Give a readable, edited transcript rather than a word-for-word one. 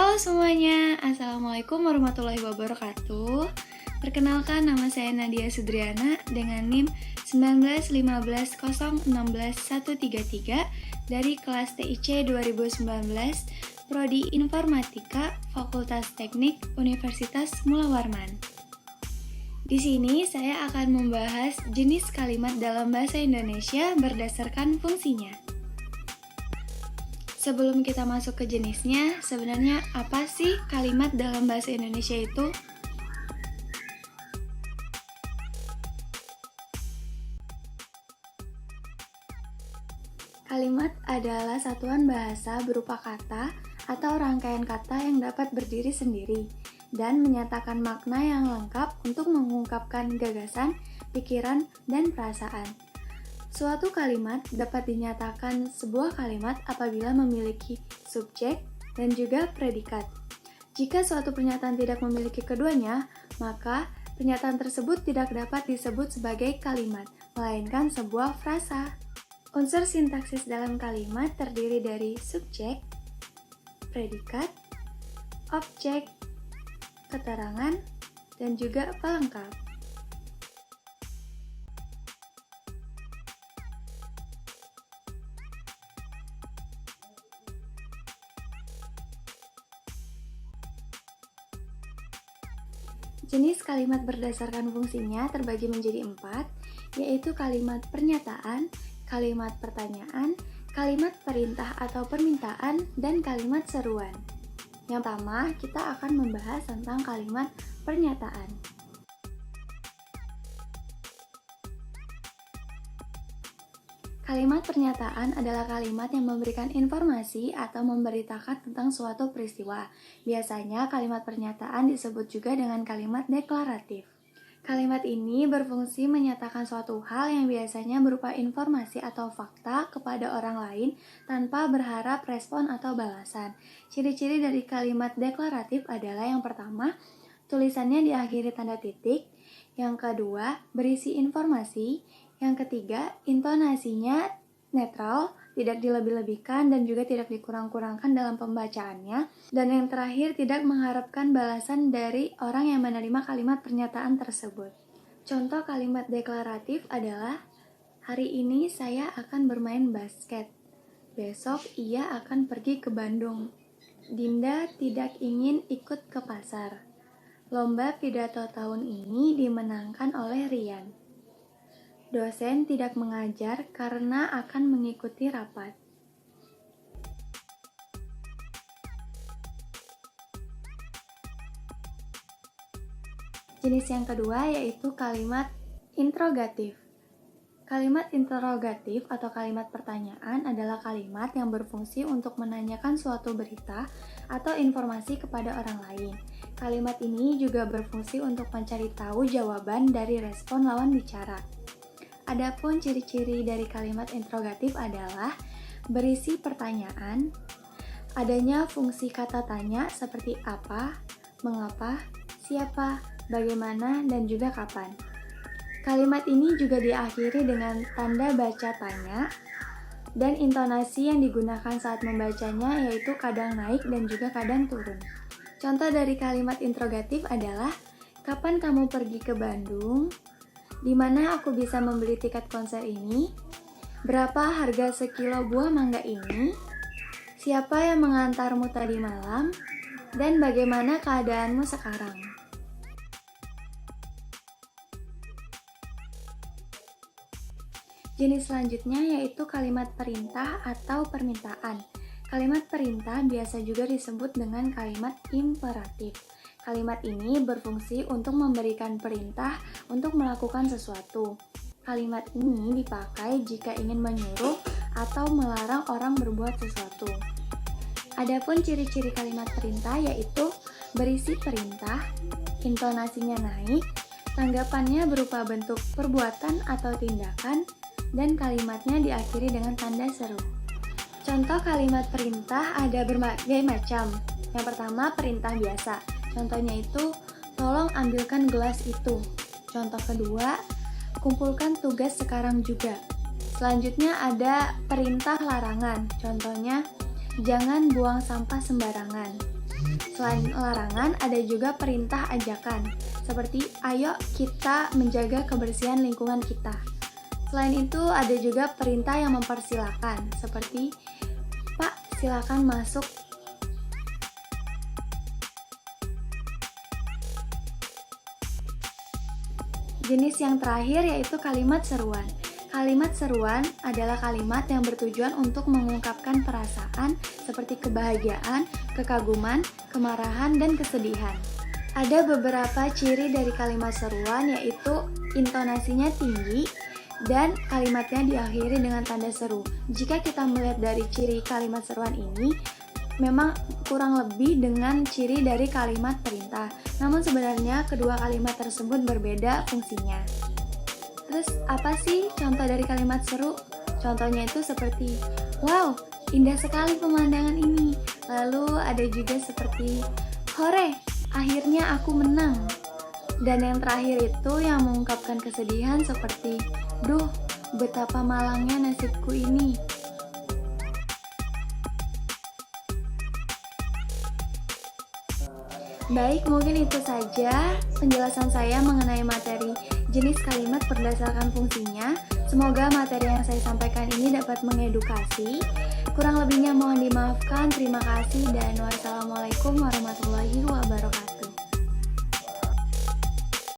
Halo semuanya, Assalamualaikum warahmatullahi wabarakatuh. Perkenalkan, nama saya Nadia Sudriana dengan NIM 19150161133 dari kelas TIC 2019, Prodi Informatika, Fakultas Teknik, Universitas Mula Warman. Di sini saya akan membahas jenis kalimat dalam bahasa Indonesia berdasarkan fungsinya. Sebelum kita masuk ke jenisnya, sebenarnya apa sih kalimat dalam bahasa Indonesia itu? Kalimat adalah satuan bahasa berupa kata atau rangkaian kata yang dapat berdiri sendiri dan menyatakan makna yang lengkap untuk mengungkapkan gagasan, pikiran, dan perasaan. Suatu kalimat dapat dinyatakan sebuah kalimat apabila memiliki subjek dan juga predikat. Jika suatu pernyataan tidak memiliki keduanya, maka pernyataan tersebut tidak dapat disebut sebagai kalimat, melainkan sebuah frasa. Unsur sintaksis dalam kalimat terdiri dari subjek, predikat, objek, keterangan, dan juga pelengkap. Jenis kalimat berdasarkan fungsinya terbagi menjadi 4, yaitu kalimat pernyataan, kalimat pertanyaan, kalimat perintah atau permintaan, dan kalimat seruan. Yang pertama, kita akan membahas tentang kalimat pernyataan. Kalimat pernyataan adalah kalimat yang memberikan informasi atau memberitakan tentang suatu peristiwa. Biasanya kalimat pernyataan disebut juga dengan kalimat deklaratif. Kalimat ini berfungsi menyatakan suatu hal yang biasanya berupa informasi atau fakta kepada orang lain tanpa berharap respon atau balasan. Ciri-ciri dari kalimat deklaratif adalah yang pertama, tulisannya diakhiri tanda titik, yang kedua, berisi informasi, yang ketiga, intonasinya netral, tidak dilebih-lebihkan dan juga tidak dikurang-kurangkan dalam pembacaannya. Dan yang terakhir, tidak mengharapkan balasan dari orang yang menerima kalimat pernyataan tersebut. Contoh kalimat deklaratif adalah, hari ini saya akan bermain basket. Besok ia akan pergi ke Bandung. Dinda tidak ingin ikut ke pasar. Lomba pidato tahun ini dimenangkan oleh Rian. Dosen tidak mengajar karena akan mengikuti rapat. Jenis yang kedua yaitu kalimat interrogatif. Kalimat interrogatif atau kalimat pertanyaan adalah kalimat yang berfungsi untuk menanyakan suatu berita atau informasi kepada orang lain. Kalimat ini juga berfungsi untuk mencari tahu jawaban dari respon lawan bicara. Adapun ciri-ciri dari kalimat interrogatif adalah berisi pertanyaan, adanya fungsi kata tanya seperti apa, mengapa, siapa, bagaimana, dan juga kapan. Kalimat ini juga diakhiri dengan tanda baca tanya, dan intonasi yang digunakan saat membacanya yaitu kadang naik dan juga kadang turun. Contoh dari kalimat interrogatif adalah, kapan kamu pergi ke Bandung? Di mana aku bisa membeli tiket konser ini? Berapa harga sekilo buah mangga ini? Siapa yang mengantarmu tadi malam? Dan bagaimana keadaanmu sekarang? Jenis selanjutnya yaitu kalimat perintah atau permintaan. Kalimat perintah biasa juga disebut dengan kalimat imperatif. Kalimat ini berfungsi untuk memberikan perintah untuk melakukan sesuatu. Kalimat ini dipakai jika ingin menyuruh atau melarang orang berbuat sesuatu. Adapun ciri-ciri kalimat perintah yaitu berisi perintah, intonasinya naik, tanggapannya berupa bentuk perbuatan atau tindakan, dan kalimatnya diakhiri dengan tanda seru. Contoh kalimat perintah ada berbagai macam. Yang pertama, perintah biasa. Contohnya itu, tolong ambilkan gelas itu. Contoh kedua, kumpulkan tugas sekarang juga. Selanjutnya ada perintah larangan. Contohnya, jangan buang sampah sembarangan. Selain larangan, ada juga perintah ajakan, seperti ayo kita menjaga kebersihan lingkungan kita. Selain itu, ada juga perintah yang mempersilahkan, seperti Pak, silakan masuk. Jenis yang terakhir yaitu kalimat seruan. Kalimat seruan adalah kalimat yang bertujuan untuk mengungkapkan perasaan seperti kebahagiaan, kekaguman, kemarahan, dan kesedihan. Ada beberapa ciri dari kalimat seruan yaitu intonasinya tinggi dan kalimatnya diakhiri dengan tanda seru. Jika kita melihat dari ciri kalimat seruan ini, memang kurang lebih dengan ciri dari kalimat perintah. Namun sebenarnya kedua kalimat tersebut berbeda fungsinya. Terus apa sih contoh dari kalimat seru? Contohnya itu seperti, wow, indah sekali pemandangan ini. Lalu ada juga seperti, hore, akhirnya aku menang. Dan yang terakhir itu yang mengungkapkan kesedihan seperti, duh, betapa malangnya nasibku ini. Baik, mungkin itu saja penjelasan saya mengenai materi jenis kalimat berdasarkan fungsinya. Semoga materi yang saya sampaikan ini dapat mengedukasi. Kurang lebihnya mohon dimaafkan. Terima kasih dan wassalamualaikum warahmatullahi wabarakatuh.